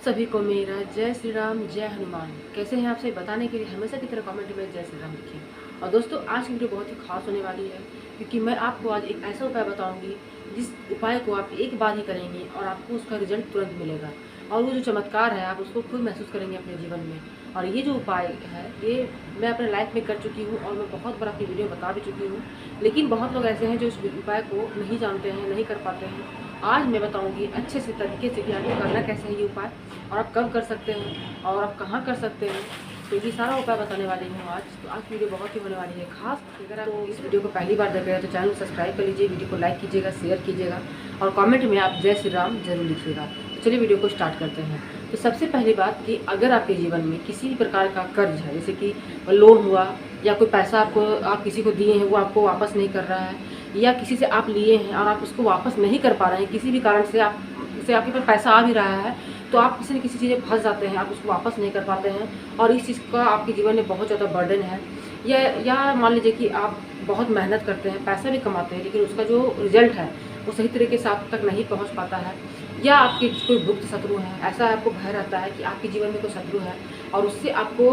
सभी को मेरा जय श्री राम जय हनुमान। कैसे हैं आप सभी बताने के लिए हमेशा की तरह कमेंट में जय श्री राम लिखिए। और दोस्तों आज की वीडियो बहुत ही खास होने वाली है क्योंकि मैं आपको आज एक ऐसा उपाय बताऊंगी जिस उपाय को आप एक बार ही करेंगे और आपको उसका रिजल्ट तुरंत मिलेगा और वो जो चमत्कार है आप उसको खुद महसूस करेंगे अपने जीवन में। और ये जो उपाय है ये मैं अपने लाइफ में कर चुकी हूँ और मैं बहुत बार अपनी वीडियो बता भी चुकी हूँ, लेकिन बहुत लोग ऐसे हैं जो इस उपाय को नहीं जानते हैं, नहीं कर पाते हैं। आज मैं बताऊंगी अच्छे से तरीके से कि आपको करना कैसे है ये उपाय और आप कब कर सकते हैं और आप कहाँ कर सकते हैं। तो ये सारा उपाय बताने वाली हूँ आज। तो आज वीडियो बहुत ही होने वाली है खास। अगर आप इस वीडियो को पहली बार देख रहे हैं तो चैनल को सब्सक्राइब कर लीजिए, वीडियो को लाइक कीजिएगा, शेयर कीजिएगा और कमेंट में आप जय श्री राम जरूर लिखिएगा। तो चलिए वीडियो को स्टार्ट करते हैं। तो सबसे पहली बात कि अगर आपके जीवन में किसी भी प्रकार का कर्ज है, जैसे कि लोन हुआ या कोई पैसा आप किसी को दिए हैं वो आपको वापस नहीं कर रहा है, या किसी से आप लिए हैं और आप उसको वापस नहीं कर पा रहे हैं, किसी भी कारण से आपके पास पैसा आ भी रहा है तो आप किसी न किसी चीज़ में फंस जाते हैं, आप उसको वापस नहीं कर पाते हैं और इस चीज़ का आपके जीवन में बहुत ज़्यादा बर्डन है। या मान लीजिए कि आप बहुत मेहनत करते हैं, पैसा भी कमाते हैं, लेकिन उसका जो रिजल्ट है वो सही तरीके से आप तक नहीं पहुंच पाता है, या आपके कोई गुप्त शत्रु है, ऐसा आपको भय रहता है कि आपके जीवन में कोई शत्रु है और उससे आपको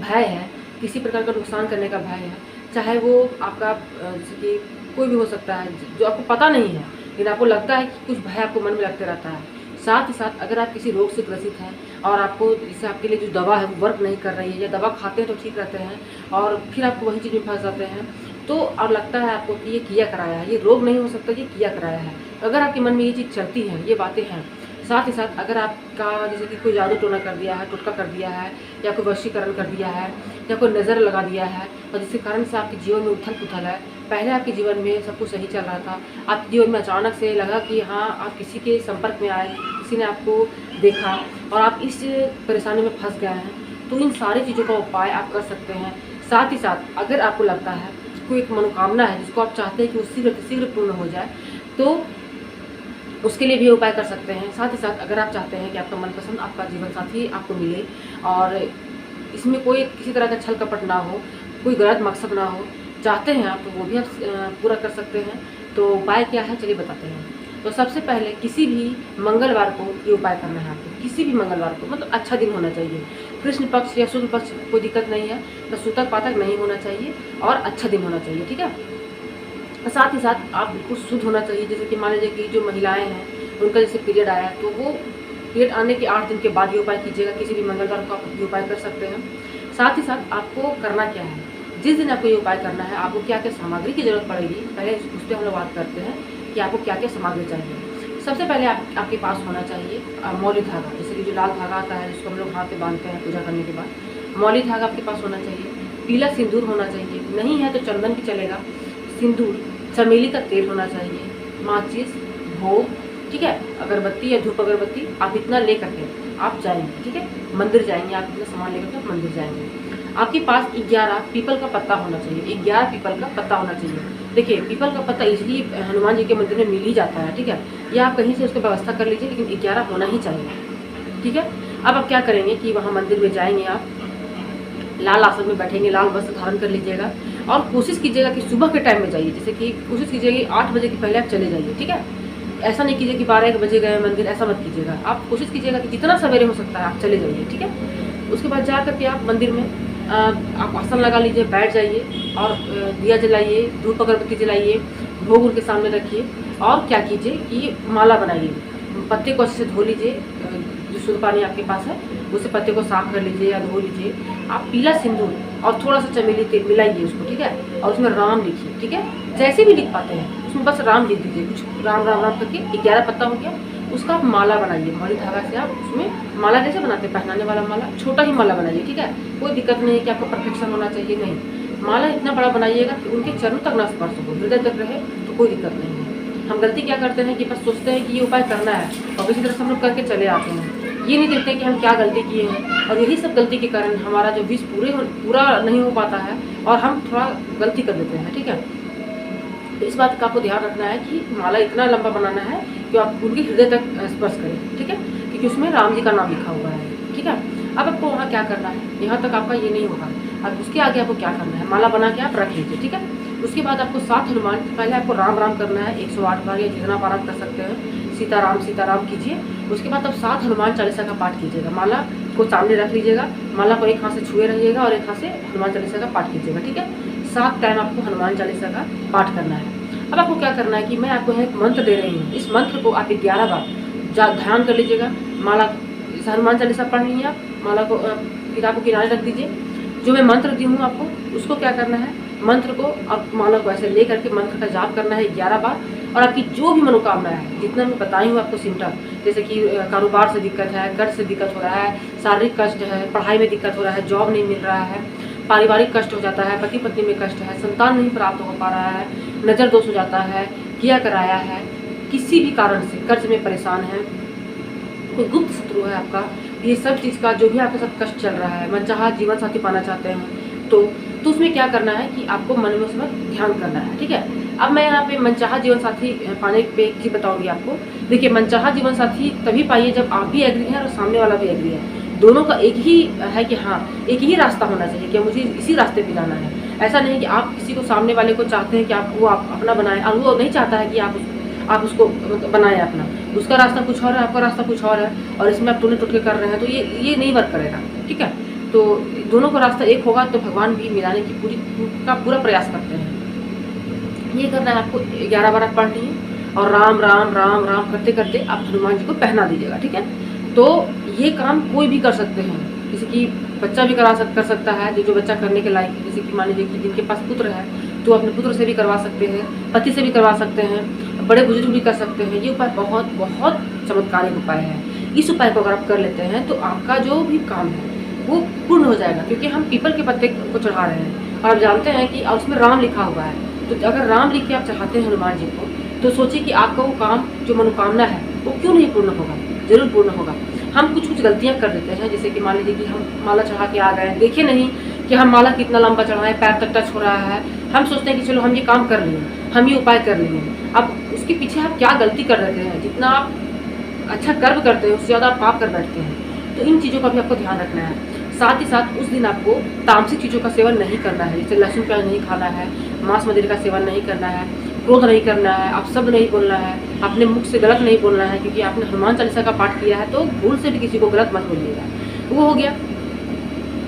भय है, किसी प्रकार का नुकसान करने का भय है, चाहे वो आपका जैसे कि कोई भी हो सकता है जो आपको पता नहीं है, लेकिन आपको लगता है कि कुछ भय आपको मन में लगते रहता है। साथ ही साथ अगर आप किसी रोग से ग्रसित हैं और आपको जैसे आपके लिए जो दवा है वो वर्क नहीं कर रही है, या दवा खाते हैं तो ठीक रहते हैं और फिर आपको वही चीज़ में फंस जाते हैं, तो और लगता है आपको कि ये किया कराया है, ये रोग नहीं हो सकता, ये किया कराया है। अगर आपके मन में ये चीज़ चलती है, ये बातें हैं, साथ ही साथ अगर आपका जैसे कि कोई जादू टोना कर दिया है, टोटका कर दिया है, या कोई वशीकरण कर दिया है, या कोई नज़र लगा दिया है और जिसके कारण से आपके जीवन में उथल पुथल है, पहले आपके जीवन में सब कुछ सही चल रहा था, आपके जीवन में अचानक से लगा कि हाँ आप किसी के संपर्क में आए, किसी ने आपको देखा और आप इस परेशानी में फंस गए हैं, तो इन सारी चीज़ों का उपाय आप कर सकते हैं। साथ ही साथ अगर आपको लगता है कोई एक मनोकामना है जिसको आप चाहते हैं कि वो शीघ्र पूर्ण हो जाए, तो उसके लिए भी उपाय कर सकते हैं। साथ ही साथ अगर आप चाहते हैं कि आपका मनपसंद आपका जीवन साथी आपको मिले और इसमें कोई किसी तरह का छल कपट ना हो, कोई गलत मकसद ना हो, चाहते हैं आप, तो वो भी आप पूरा कर सकते हैं। तो उपाय क्या है चलिए बताते हैं। तो सबसे पहले किसी भी मंगलवार को ये उपाय करना है आपको, किसी भी मंगलवार को, मतलब अच्छा दिन होना चाहिए, कृष्ण पक्ष या शुक्ल पक्ष कोई दिक्कत नहीं है, तो सूतक पातक नहीं होना चाहिए और अच्छा दिन होना चाहिए, ठीक है। साथ ही साथ आप बिल्कुल शुद्ध होना चाहिए। जैसे कि मान लीजिए कि जो महिलाएं हैं उनका जैसे पीरियड आया तो वो पीरियड आने के 8 दिन के बाद ये उपाय कीजिएगा, किसी भी मंगलवार को आप ये उपाय कर सकते हैं। साथ ही साथ आपको करना क्या है, जिस दिन आपको ये उपाय करना है आपको क्या क्या सामग्री की जरूरत पड़ेगी, पहले उस पर हम लोग बात करते हैं कि आपको क्या क्या सामग्री चाहिए। सबसे पहले आपके पास होना चाहिए मौली धागा, जैसे कि जो लाल धागा आता है जिसको हम लोग हाथ पे बांधते हैं पूजा करने के बाद, मौली धागा आपके पास होना चाहिए। पीला सिंदूर होना चाहिए, नहीं है तो चंदन भी चलेगा, सिंदूर, चमेली का तेल होना चाहिए, माचिस, भोग, ठीक है, अगरबत्ती या धूप अगरबत्ती, आप इतना ले करके आप जाएंगे, ठीक है, मंदिर जाएंगे, आप इतना सामान लेकर के मंदिर जाएंगे। आपके पास 11 पीपल का पत्ता होना चाहिए, 11 पीपल का पत्ता होना चाहिए। देखिए पीपल का पत्ता इसलिए हनुमान जी के मंदिर में मिल ही जाता है, ठीक है, या आप कहीं से उसकी व्यवस्था कर लीजिए, लेकिन 11 होना ही चाहिए, ठीक है। अब आप क्या करेंगे कि वहाँ मंदिर में जाएंगे, आप लाल आसन में बैठेंगे, लाल वस्त्र धारण कर लीजिएगा और कोशिश कीजिएगा कि सुबह के टाइम में जाइए, जैसे कि कोशिश कीजिएगा कि 8 बजे के पहले आप चले जाइए, ठीक है। ऐसा नहीं कीजिए कि 12-1 बजे गए मंदिर, ऐसा मत कीजिएगा। आप कोशिश कीजिएगा कि जितना सवेरे हो सकता है आप चले जाइए, ठीक है। उसके बाद जा करके आप मंदिर में आप आसन लगा लीजिए, बैठ जाइए और दिया जलाइए, धूप अगरबत्ती जलाइए, भोग उनके सामने रखिए और क्या कीजिए कि माला बनाइए, पत्ते को अच्छे से धो लीजिए, जो शुद्ध पानी आपके पास है उसे पत्ते को साफ कर लीजिए या धो लीजिए। आप पीला सिंदूर और थोड़ा सा चमेली तेल मिलाइए उसको, ठीक है, और उसमें राम लिखिए, ठीक है, जैसे भी लिख पाते हैं उसमें बस राम लिख दीजिए, कुछ राम राम राम करके 11 पत्ता हो गया, उसका आप माला बनाइए, मौली धागा से आप उसमें माला जैसे बनाते हैं, पहनाने वाला माला, छोटा ही माला बनाइए, ठीक है, कोई दिक्कत नहीं है कि आपको परफेक्शन होना चाहिए, नहीं, माला इतना बड़ा बनाइएगा कि उनके चरणों तक ना स्पर्श हो, हृदय तक रहे, तो कोई दिक्कत नहीं है। हम गलती क्या करते हैं कि बस सोचते हैं कि ये उपाय करना है और किसी तरह से हम लोग करके चले आते हैं, ये नहीं देखते कि हम क्या गलती किए हैं, और यही सब गलती के कारण हमारा जो विष पूरा नहीं हो पाता है और हम थोड़ा गलती कर देते हैं, ठीक है। तो इस बात का आपको ध्यान रखना है कि माला इतना लंबा बनाना है कि आप उनके हृदय तक स्पर्श करें, ठीक है, क्योंकि उसमें राम जी का नाम लिखा हुआ है, ठीक है। अब आपको वहाँ क्या करना है, यहाँ तक आपका ये नहीं होगा, अब उसके आगे आपको क्या करना है, माला बना के आप रख लीजिए, ठीक है। उसके बाद आपको 7 हनुमान, पहले आपको राम राम करना है 108 बार या जितना बार आप कर सकते हैं, सीताराम कीजिए। उसके बाद अब 7 हनुमान चालीसा का पाठ कीजिएगा। माला को सामने रख लीजिएगा, माला को एक हाथ से छुए रहिएगा और एक हाथ से हनुमान चालीसा का पाठ कीजिएगा, ठीक है। 7 टाइम आपको हनुमान चालीसा का पाठ करना है। अब आपको क्या करना है कि मैं आपको एक मंत्र दे रही हूँ, इस मंत्र को आप 11 बार ध्यान कर लीजिएगा। माला हनुमान चालीसा पढ़ लीजिए, आप माला को किताब को किनारे रख दीजिए। जो मैं मंत्र दी हूँ आपको, उसको क्या करना है, मंत्र को आप माला को ऐसे ले करके मंत्र का जाप करना है 11 बार। और आपकी जो भी मनोकामना है, जितना मैं बताई हूँ आपको सिम्टम, जैसे कि कारोबार से दिक्कत है, कर्ज से दिक्कत हो रहा है, शारीरिक कष्ट है, पढ़ाई में दिक्कत हो रहा है, जॉब नहीं मिल रहा है, पारिवारिक कष्ट हो जाता है, पति पत्नी में कष्ट है, संतान नहीं प्राप्त हो पा रहा है, नज़र दोष हो जाता है, किया कराया है, किसी भी कारण से कर्ज में परेशान है, कोई गुप्त शत्रु है आपका, ये सब चीज़ का जो भी आपके साथ कष्ट चल रहा है, मनचाहा जीवन साथी पाना चाहते हैं तो उसमें क्या करना है कि आपको मन में उसमें ध्यान करना है, ठीक है। अब मैं यहाँ पे मनचाहा जीवन साथी पाने पे एक चीज़ बताऊंगी आपको। देखिए, मनचाहा जीवन साथी तभी पाइए जब आप भी एग्री हैं और सामने वाला भी एग्री है। दोनों का एक ही है कि हाँ, एक ही रास्ता होना चाहिए कि मुझे इसी रास्ते पे जाना है। ऐसा नहीं कि आप किसी को, सामने वाले को चाहते हैं कि आप अपना बनाएं और वो नहीं चाहता है कि आप उसको बनाएं अपना। उसका रास्ता कुछ और है, आपका रास्ता कुछ और है, और इसमें आप टूटे टूट कर रहे हैं तो ये नहीं वर्क करेगा, ठीक है। तो दोनों का रास्ता एक होगा तो भगवान भी मिलाने की पूरा प्रयास करते हैं। ये करना है आपको, 11 बार आप पढ़ लीजिए और राम राम राम राम करते करते आप हनुमान जी को पहना दीजिएगा, ठीक है। तो ये काम कोई भी कर सकते हैं, जैसे कि बच्चा भी कर सकता है, जो बच्चा करने के लायक है। जैसे कि मान लीजिए कि जिनके पास पुत्र है तो अपने पुत्र से भी करवा सकते हैं, पति से भी करवा सकते हैं, बड़े बुजुर्ग भी कर सकते हैं। ये उपाय बहुत बहुत चमत्कारिक उपाय है। इस उपाय को अगर आप कर लेते हैं तो आपका जो भी काम है वो पूर्ण हो जाएगा, क्योंकि हम पीपल के पत्ते को चढ़ा रहे हैं और आप जानते हैं कि उसमें राम लिखा हुआ है। तो अगर राम लिख के आप चढ़ाते हैं हनुमान जी को, तो सोचिए कि आपका वो काम, जो मनोकामना है, वो क्यों नहीं पूर्ण होगा, जरूर पूर्ण होगा। हम कुछ गलतियां कर देते हैं, जैसे कि मान लीजिए कि हम माला चढ़ा के आ गए, देखे नहीं कि हम माला कितना लंबा चढ़ाएं, पैर तक टच हो रहा है, हम सोचते हैं कि चलो हम ये काम कर लिए, हम ये उपाय कर लिए। अब उसके पीछे आप क्या गलती कर देते हैं, जितना आप अच्छा कर्म करते हैं उससे ज़्यादा आप पाप कर बैठते हैं। तो इन चीज़ों का भी आपको ध्यान रखना है। साथ ही साथ उस दिन आपको तामसिक चीज़ों का सेवन नहीं करना है, जैसे लहसुन प्याज नहीं खाना है, मांस मदिरा का सेवन नहीं करना है, क्रोध नहीं करना है, आप शब्द नहीं बोलना है, अपने मुख से गलत नहीं बोलना है, क्योंकि आपने हनुमान चालीसा का पाठ किया है तो भूल से भी किसी को गलत मत बोलिएगा। वो हो गया।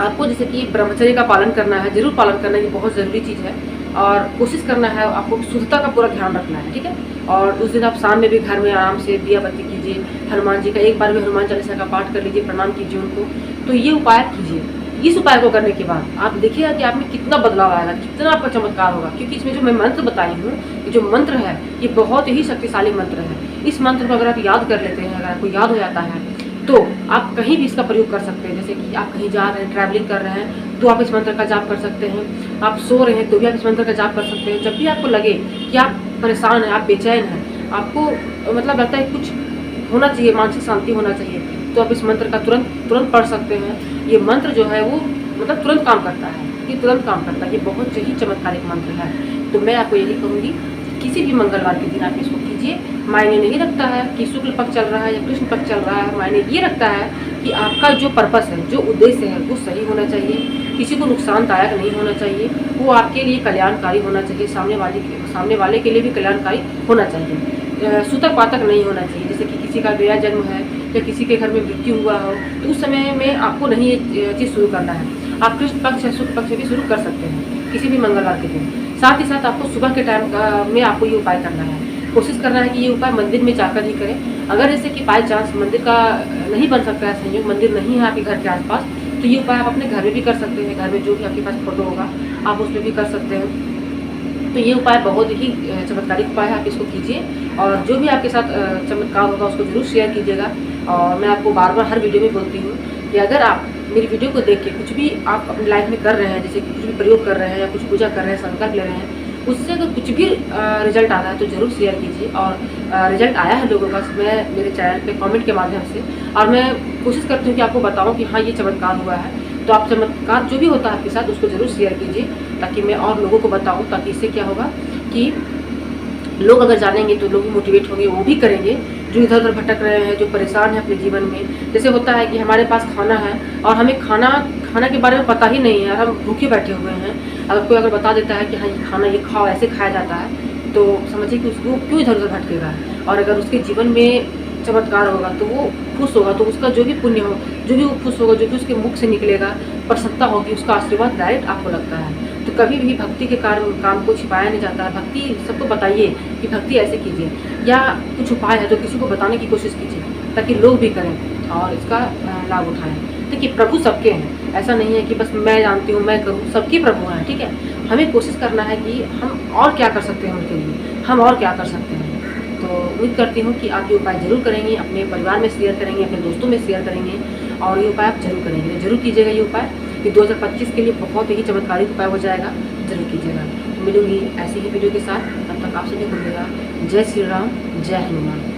आपको जैसे कि ब्रह्मचर्य का पालन करना है, जरूर पालन करना, ये बहुत ज़रूरी चीज़ है, और कोशिश करना है आपको शुद्धता का पूरा ध्यान रखना है, ठीक है। और उस दिन आप शाम में भी घर में आराम से दिया बत्ती कीजिए, हनुमान जी का एक बार भी हनुमान चालीसा का पाठ कर लीजिए, प्रणाम कीजिए उनको। तो ये उपाय कीजिए। इस उपाय को करने के बाद आप देखिएगा कि आप में कितना बदलाव आएगा, कितना आपका चमत्कार होगा, क्योंकि इसमें जो मैं मंत्र बताई हूँ, ये जो मंत्र है ये बहुत ही शक्तिशाली मंत्र है। इस मंत्र को अगर आप याद कर लेते हैं, अगर आपको याद हो जाता है तो आप कहीं भी इसका प्रयोग कर सकते हैं। जैसे कि आप कहीं जा रहे हैं, ट्रैवलिंग कर रहे हैं, तो आप इस मंत्र का जाप कर सकते हैं। आप सो रहे हैं तो भी आप इस मंत्र का जाप कर सकते हैं। जब भी आपको लगे कि आप परेशान हैं, आप बेचैन हैं, आपको मतलब लगता है कुछ होना चाहिए, मानसिक शांति होना चाहिए, तो आप इस मंत्र का तुरंत पढ़ सकते हैं। ये मंत्र जो है वो मतलब तुरंत काम करता है, ये तुरंत काम करता है, ये बहुत ही चमत्कारिक मंत्र है। तो मैं आपको यही कहूँगी, किसी भी मंगलवार के दिन आप इसको कीजिए। मायने नहीं रखता है कि शुक्ल पक्ष चल रहा है या कृष्ण पक्ष चल रहा है, मायने ये रखता है कि आपका जो पर्पस है, जो उद्देश्य है, वो सही होना चाहिए, किसी को नुकसानदायक नहीं होना चाहिए, वो आपके लिए कल्याणकारी होना चाहिए, सामने वाले के लिए भी कल्याणकारी होना चाहिए, सूतक पातक नहीं होना चाहिए। जैसे कि किसी का नया जन्म है या किसी के घर में मृत्यु हुआ हो, तो उस समय में आपको नहीं ये चीज़ शुरू करना है। आप कृष्ण पक्ष या शुक्ल पक्ष भी शुरू कर सकते हैं किसी भी मंगलवार के दिन। साथ ही साथ आपको सुबह के टाइम में आपको ये उपाय करना है। कोशिश करना है कि ये उपाय मंदिर में जाकर ही करें। अगर जैसे कि बाई चांस मंदिर का नहीं बन सकता है संयोग, मंदिर नहीं है आपके घर के आसपास, तो ये उपाय आप अपने घर में भी कर सकते हैं। घर में जो भी आपके पास फोटो होगा आप उसमें भी कर सकते हैं। तो ये उपाय बहुत ही चमत्कारिक उपाय है, आप इसको कीजिए और जो भी आपके साथ चमत्कार होगा उसको जरूर शेयर कीजिएगा। और मैं आपको बार बार हर वीडियो में बोलती हूँ कि अगर आप मेरी वीडियो को देख के कुछ भी आप अपनी लाइफ में कर रहे हैं, जैसे कि कुछ भी प्रयोग कर रहे हैं या कुछ पूजा कर रहे हैं, संकल्प ले रहे हैं, उससे अगर कुछ भी रिजल्ट आ रहा है तो ज़रूर शेयर कीजिए। और रिजल्ट आया है लोगों का, मैं मेरे चैनल पे कमेंट के माध्यम से, और मैं कोशिश करती हूँ कि आपको बताऊँ कि हाँ ये चमत्कार हुआ है। तो आप चमत्कार जो भी होता है आपके साथ उसको ज़रूर शेयर कीजिए, ताकि मैं और लोगों को बताऊँ, ताकि इससे क्या होगा कि लोग अगर जानेंगे तो लोग भी मोटिवेट होंगे, वो भी करेंगे जो इधर उधर भटक रहे हैं, जो परेशान है अपने जीवन में। जैसे होता है कि हमारे पास खाना है और हमें खाना के बारे में पता ही नहीं है और हम भूखे बैठे हुए हैं। अगर कोई बता देता है कि हाँ ये खाना ये खाओ, ऐसे खाया जाता है, तो समझिए कि उसको क्यों इधर-उधर भटकेगा। और अगर उसके जीवन में चमत्कार होगा तो वो खुश होगा, तो उसका जो भी पुण्य हो, जो भी वो खुश होगा, जो भी उसके मुख से निकलेगा, प्रसन्नता होगी, उसका आशीर्वाद डायरेक्ट आपको लगता है। तो कभी भी भक्ति के काम को छिपाया नहीं जाता है। भक्ति सबको बताइए कि भक्ति ऐसे कीजिए, या कुछ उपाय है तो किसी को बताने की कोशिश कीजिए ताकि लोग भी करें और इसका लाभ उठाएँ। देखिए, प्रभु सबके हैं, ऐसा नहीं है कि बस मैं जानती हूँ, मैं करूँ, सबके प्रभु हैं, ठीक है? हमें कोशिश करना है कि हम और क्या कर सकते हैं उनके लिए, हम और क्या कर सकते हैं। तो उम्मीद करती हूँ कि आप ये उपाय ज़रूर करेंगे, अपने परिवार में शेयर करेंगे, अपने दोस्तों में शेयर करेंगे, और ये उपाय आप ज़रूर करेंगे। ज़रूर कीजिएगा ये उपाय, ये 2025 के लिए बहुत ही चमत्कारिक उपाय हो जाएगा, ज़रूर कीजिएगा। तो मिलूँगी ऐसी ही वीडियो के साथ, तब तक आप सभी को मेरा जय श्री राम, जय हनुमान।